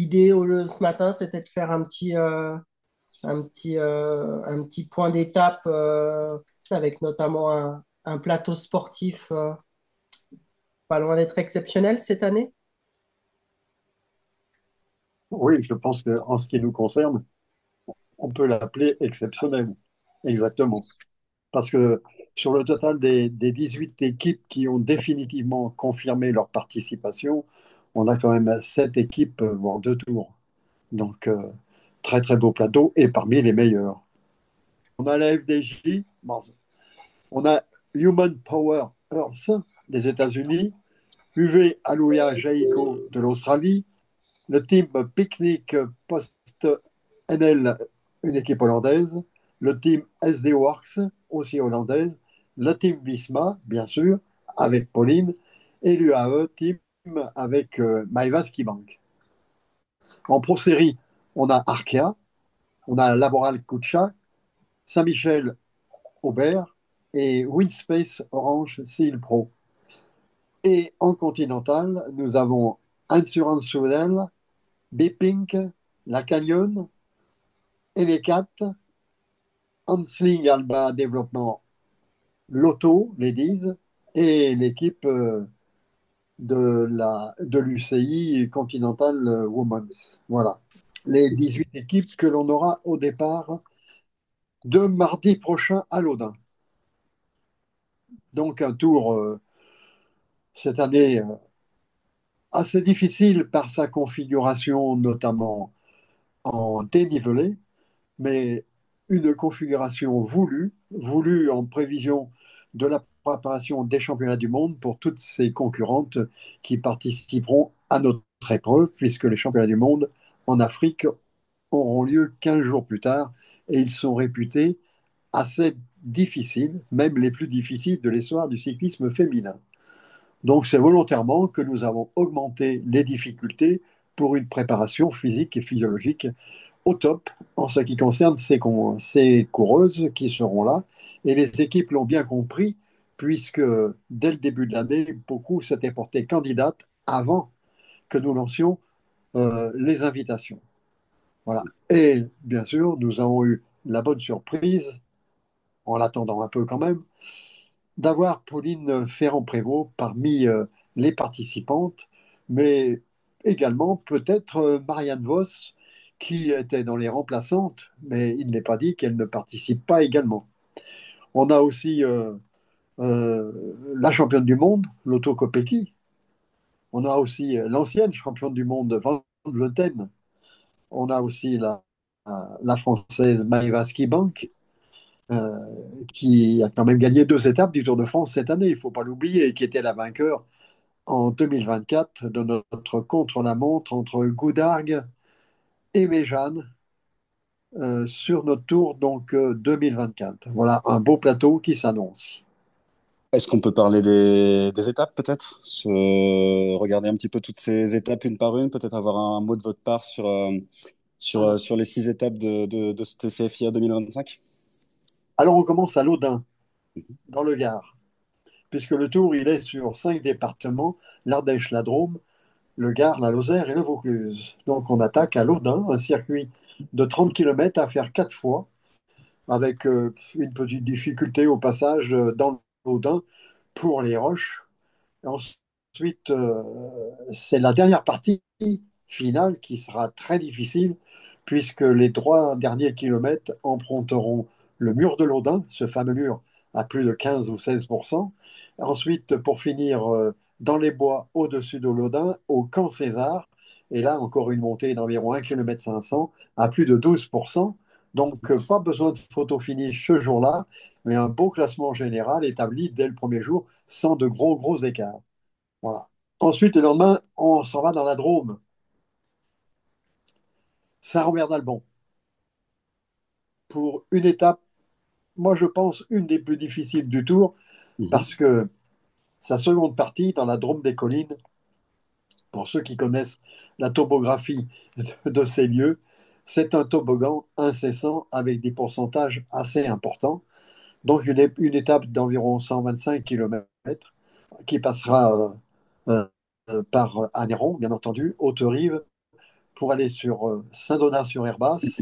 l'idée ce matin, c'était de faire un petit point d'étape avec notamment un plateau sportif pas loin d'être exceptionnel cette année. Oui, je pense qu'en ce qui nous concerne, on peut l'appeler exceptionnel. Exactement. Parce que sur le total des 18 équipes qui ont définitivement confirmé leur participation, on a quand même 7 équipes, voire 2 tours. Donc, très très beau plateau et parmi les meilleurs. On a la FDJ, bon, on a Human Power Earth des États-Unis, UV Aluya Jaico de l'Australie, le team Picnic Post NL, une équipe hollandaise, le team SD Works, aussi hollandaise, le team Visma, bien sûr, avec Pauline, et l'UAE team avec Maïva Skibank. En pro série, on a Arkea, on a Laboral Kucha, Saint-Michel Aubert et Winspace Orange Seal Pro. Et en continental, nous avons Insurance Soudel, B-Pink, La Canyon, Elecat, Hansling Alba Développement Lotto, Ladies, et l'équipe de l'UCI Continental Women's. Voilà. Les 18 équipes que l'on aura au départ de mardi prochain à l'Audin. Donc un tour cette année assez difficile par sa configuration, notamment en dénivelé, mais une configuration voulue en prévision de la préparation des championnats du monde pour toutes ces concurrentes qui participeront à notre épreuve, puisque les championnats du monde en Afrique auront lieu 15 jours plus tard et ils sont réputés assez difficiles, même les plus difficiles de l'histoire du cyclisme féminin. Donc c'est volontairement que nous avons augmenté les difficultés pour une préparation physique et physiologique au top en ce qui concerne ces coureuses qui seront là. Et les équipes l'ont bien compris, puisque dès le début de l'année, beaucoup s'étaient portés candidates avant que nous lancions les invitations. Voilà. Et bien sûr, nous avons eu la bonne surprise, en l'attendant un peu quand même, d'avoir Pauline Ferrand-Prévot parmi les participantes, mais également peut-être Marianne Voss, qui était dans les remplaçantes, mais il n'est pas dit qu'elle ne participe pas également. On a aussi euh, la championne du monde, Lotto Kopecky. On a aussi l'ancienne championne du monde, Van Vleuten. On a aussi la française Maëva Skibank, euh, qui a quand même gagné 2 étapes du Tour de France cette année, il ne faut pas l'oublier, et qui était la vainqueur en 2024 de notre contre-la-montre entre Goudargue et Méjeanne sur notre tour donc 2024. Voilà un beau plateau qui s'annonce. Est-ce qu'on peut parler des étapes peut-être? Regarder un petit peu toutes ces étapes une par une, peut-être avoir un mot de votre part Alors, sur les 6 étapes de ce TCFIA 2025? alors on commence à l'Audin, dans le Gard, puisque le tour il est sur 5 départements, l'Ardèche, la Drôme, le Gard, la Lozère et le Vaucluse. Donc on attaque à l'Audin, un circuit de 30 km à faire 4 fois, avec une petite difficulté au passage dans l'Audin pour les roches. Ensuite, c'est la dernière partie finale qui sera très difficile, puisque les 3 derniers kilomètres emprunteront le mur de l'Audin, ce fameux mur à plus de 15 ou 16%. Ensuite, pour finir dans les bois au-dessus de l'Audin, au Camp César, et là encore une montée d'environ 1,5 km à plus de 12%. Donc, pas besoin de photo finish ce jour-là, mais un beau classement général établi dès le premier jour sans de gros écarts. Voilà. Ensuite, le lendemain, on s'en va dans la Drôme, Saint-Robert-d'Albon, pour une étape, moi je pense, une des plus difficiles du tour, Mhm. parce que sa seconde partie, dans la Drôme des collines, pour ceux qui connaissent la topographie de ces lieux, c'est un toboggan incessant avec des pourcentages assez importants. Donc une étape d'environ 125 km qui passera par Anneyron, bien entendu, Haute-Rive, pour aller sur Saint-Donat-sur-Herbasse,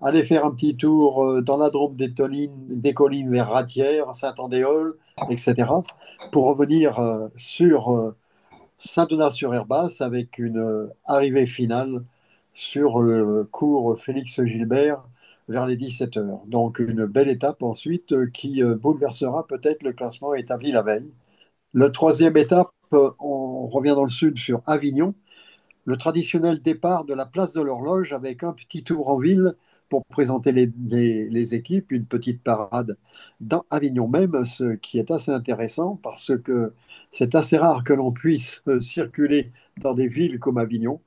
aller faire un petit tour dans la Drôme des collines vers Ratières, Saint-Andéol, etc., pour revenir sur Saint-Donat-sur-Herbasse avec une arrivée finale sur le cours Félix Gilbert vers les 17 heures. Donc une belle étape ensuite qui bouleversera peut-être le classement établi la veille. Le troisième étape, on revient dans le sud sur Avignon, le traditionnel départ de la place de l'Horloge avec un petit tour en ville pour présenter les équipes, une petite parade dans Avignon même, ce qui est assez intéressant parce que c'est assez rare que l'on puisse circuler dans des villes comme Avignon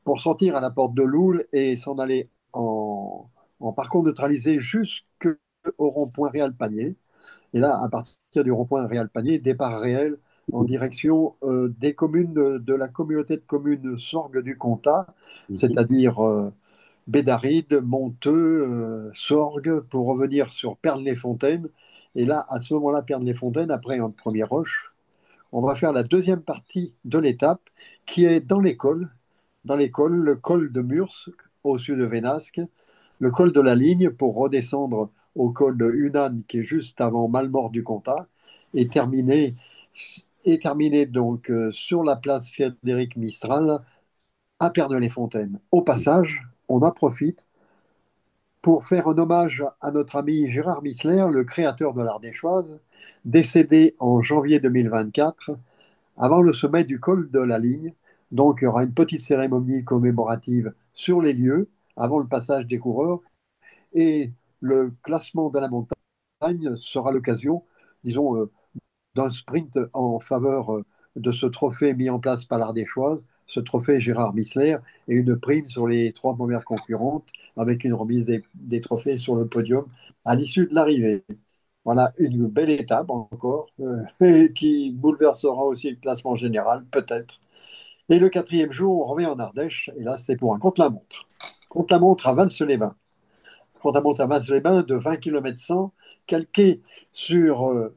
pour sortir à la porte de Loul et s'en aller en parcours neutralisé jusqu'au rond-point Réal Panier. Et là, à partir du rond-point Réal Panier, départ réel en direction des communes de la communauté de communes Sorgues du Comtat, Mhm. c'est-à-dire Bédaride, Monteux, Sorgues, pour revenir sur Pernes-les-Fontaines. Et là, à ce moment-là, Pernes-les-Fontaines, après un premier rush, on va faire la deuxième partie de l'étape qui est dans l'école, le col de Murs au sud de Vénasque, le col de la Ligne pour redescendre au col de Hunan qui est juste avant Malmort du Comtat et terminer donc sur la place Frédéric Mistral à Pernes-les-Fontaines. Au passage, on en profite pour faire un hommage à notre ami Gérard Missler, le créateur de l'Ardéchoise, décédé en janvier 2024 avant le sommet du col de la Ligne. Donc, il y aura une petite cérémonie commémorative sur les lieux avant le passage des coureurs. Et le classement de la montagne sera l'occasion, disons, d'un sprint en faveur de ce trophée mis en place par l'Ardéchoise, ce trophée Gérard Missler, et une prime sur les trois premières concurrentes, avec une remise des trophées sur le podium à l'issue de l'arrivée. Voilà une belle étape encore, qui bouleversera aussi le classement général, peut-être. Et le quatrième jour, on revient en Ardèche, et là, c'est pour un contre-la-montre. Contre-la-montre à Vals-les-Bains. Contre-la-montre à Vals-les-Bains de 20 km 100, calqué sur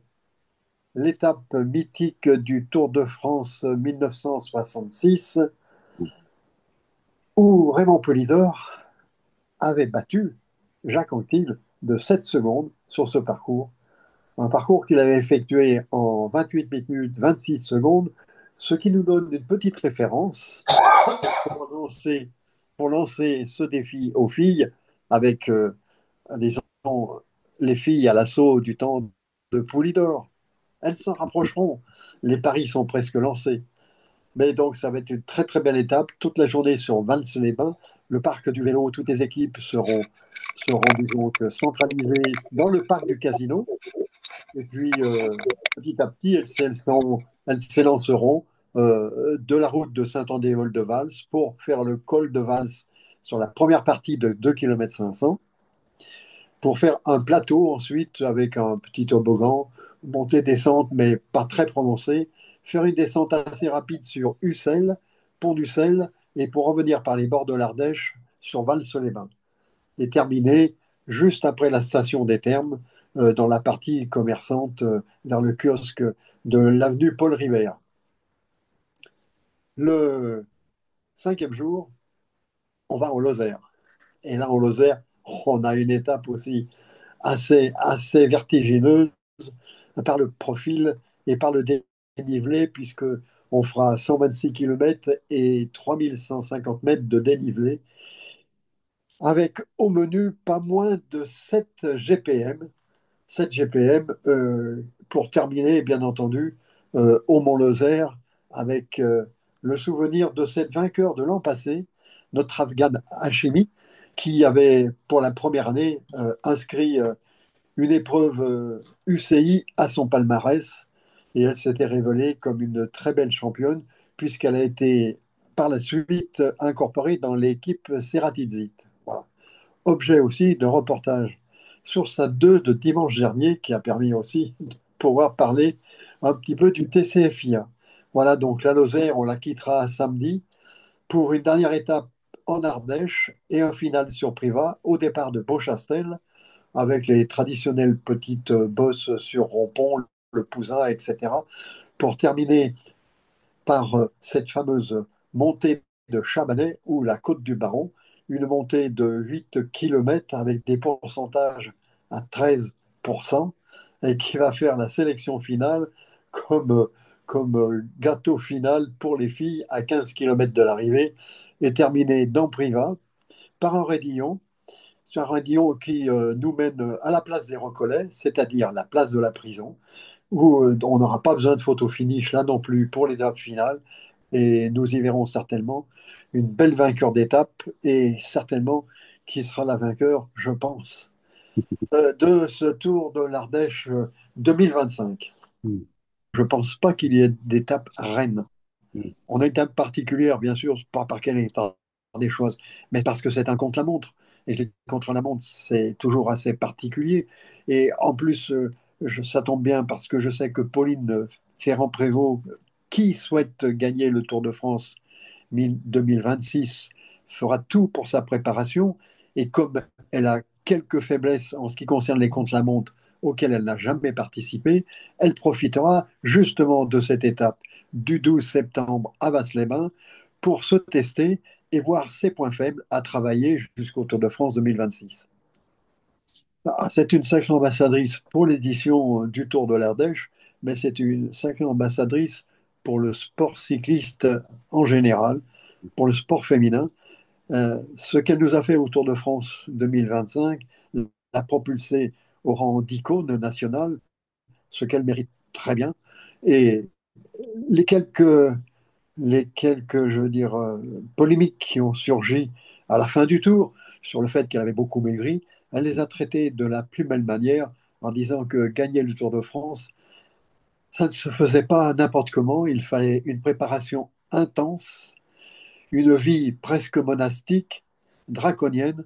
l'étape mythique du Tour de France 1966, où Raymond Poulidor avait battu Jacques Anquetil de 7 secondes sur ce parcours. Un parcours qu'il avait effectué en 28 minutes 26 secondes, ce qui nous donne une petite référence pour lancer, pour lancer ce défi aux filles avec, disons, les filles à l'assaut du temps de Poulidor. Elles s'en rapprocheront. Les paris sont presque lancés. Mais donc, ça va être une très très belle étape. Toute la journée sur Vals-les-Bains. Le parc du vélo, toutes les équipes seront disons, centralisées dans le parc du Casino. Et puis, petit à petit, elles s'élanceront de la route de Saint-Andéol-de-Vals pour faire le col de Vals sur la première partie de 2 km 500, pour faire un plateau ensuite avec un petit toboggan, montée, descente, mais pas très prononcée, faire une descente assez rapide sur Ussel, pont d'Ussel, et pour revenir par les bords de l'Ardèche sur Vals-les-Bains et terminé juste après la station des Thermes, dans la partie commerçante vers le kiosque de l'avenue Paul Rivert. Le cinquième jour, on va en Lozère. Et là, en Lozère, on a une étape aussi assez vertigineuse par le profil et par le dénivelé, puisque on fera 126 km et 3150 mètres de dénivelé, avec au menu pas moins de 7 GPM, 7 GPM pour terminer, bien entendu, au Mont-Lozère, avec le souvenir de cette vainqueur de l'an passé, notre Afghan Hashimi, qui avait, pour la première année, inscrit une épreuve UCI à son palmarès, et elle s'était révélée comme une très belle championne, puisqu'elle a été par la suite incorporée dans l'équipe Ceratizit. Voilà. Objet aussi de reportage sur sa 2 de dimanche dernier, qui a permis aussi de pouvoir parler un petit peu du TCFIA. Voilà, donc la Lozère, on la quittera samedi pour une dernière étape en Ardèche et un final sur Privas au départ de Beauchastel, avec les traditionnelles petites bosses sur Rompont, le Pouzin, etc., pour terminer par cette fameuse montée de Chabanais ou la Côte du Baron, une montée de 8 km avec des pourcentages à 13% et qui va faire la sélection finale comme, comme gâteau final pour les filles à 15 km de l'arrivée et terminer dans Privas par un raidillon qui nous mène à la place des Recollets, c'est-à-dire la place de la prison, où on n'aura pas besoin de photo finish là non plus pour l'étape finale. Et nous y verrons certainement une belle vainqueur d'étape et certainement qui sera la vainqueur, je pense, de ce Tour de l'Ardèche 2025. Mm. Je ne pense pas qu'il y ait d'étape reine. Mm. On a une étape particulière, bien sûr, pas par quelle étape des choses, mais parce que c'est un contre-la-montre. Et les contre-la-montre, c'est toujours assez particulier. Et en plus, ça tombe bien parce que je sais que Pauline Ferrand-Prévot, qui souhaite gagner le Tour de France 2026, fera tout pour sa préparation. Et comme elle a quelques faiblesses en ce qui concerne les contre-la-montre auxquelles elle n'a jamais participé, elle profitera justement de cette étape du 12 septembre à Vasse-les-Bains pour se tester et voir ses points faibles à travailler jusqu'au Tour de France 2026. C'est une sacrée ambassadrice pour l'édition du Tour de l'Ardèche, mais c'est une sacrée ambassadrice pour le sport cycliste en général, pour le sport féminin. Ce qu'elle nous a fait au Tour de France 2025 l'a propulsée au rang d'icône nationale, ce qu'elle mérite très bien. Et les quelques, je veux dire, polémiques qui ont surgi à la fin du tour sur le fait qu'elle avait beaucoup maigri, elle les a traitées de la plus belle manière en disant que gagner le Tour de France, ça ne se faisait pas n'importe comment, il fallait une préparation intense, une vie presque monastique, draconienne,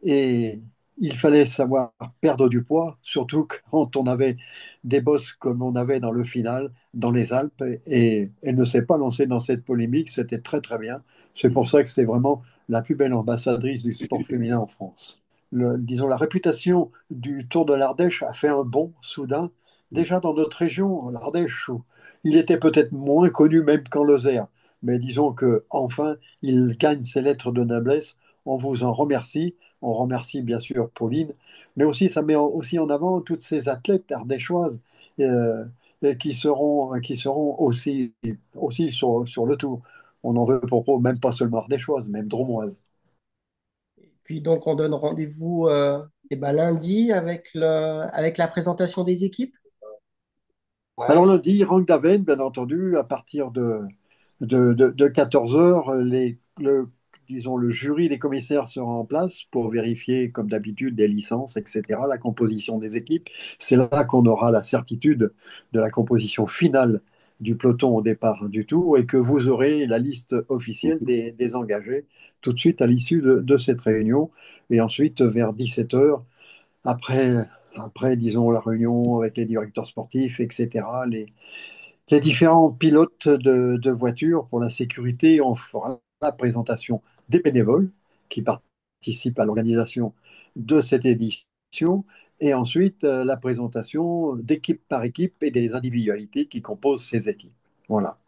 et il fallait savoir perdre du poids, surtout quand on avait des bosses comme on avait dans le final, dans les Alpes, et elle ne s'est pas lancée dans cette polémique, c'était très très bien. C'est pour ça que c'est vraiment la plus belle ambassadrice du sport féminin en France. Disons, la réputation du Tour de l'Ardèche a fait un bond soudain, déjà dans notre région, l'Ardèche, où il était peut-être moins connu même qu'en Lozère. Mais disons que enfin, il gagne ses lettres de noblesse. On vous en remercie. On remercie bien sûr Pauline, mais aussi ça met aussi en avant toutes ces athlètes ardéchoises euh, qui seront aussi sur le tour. On en veut pour même pas seulement ardéchoises, même dromoises. Puis donc, on donne rendez-vous eh ben, lundi avec avec la présentation des équipes. Alors lundi, Rangdaven, bien entendu, à partir de 14 heures, disons, le jury des commissaires sera en place pour vérifier, comme d'habitude, des licences, etc., la composition des équipes. C'est là qu'on aura la certitude de la composition finale du peloton au départ du tour et que vous aurez la liste officielle des engagés tout de suite à l'issue de cette réunion. Et ensuite, vers 17 heures, après, disons, la réunion avec les directeurs sportifs, etc., les différents pilotes de voitures pour la sécurité, on fera la présentation des bénévoles qui participent à l'organisation de cette édition et ensuite la présentation d'équipe par équipe et des individualités qui composent ces équipes. Voilà.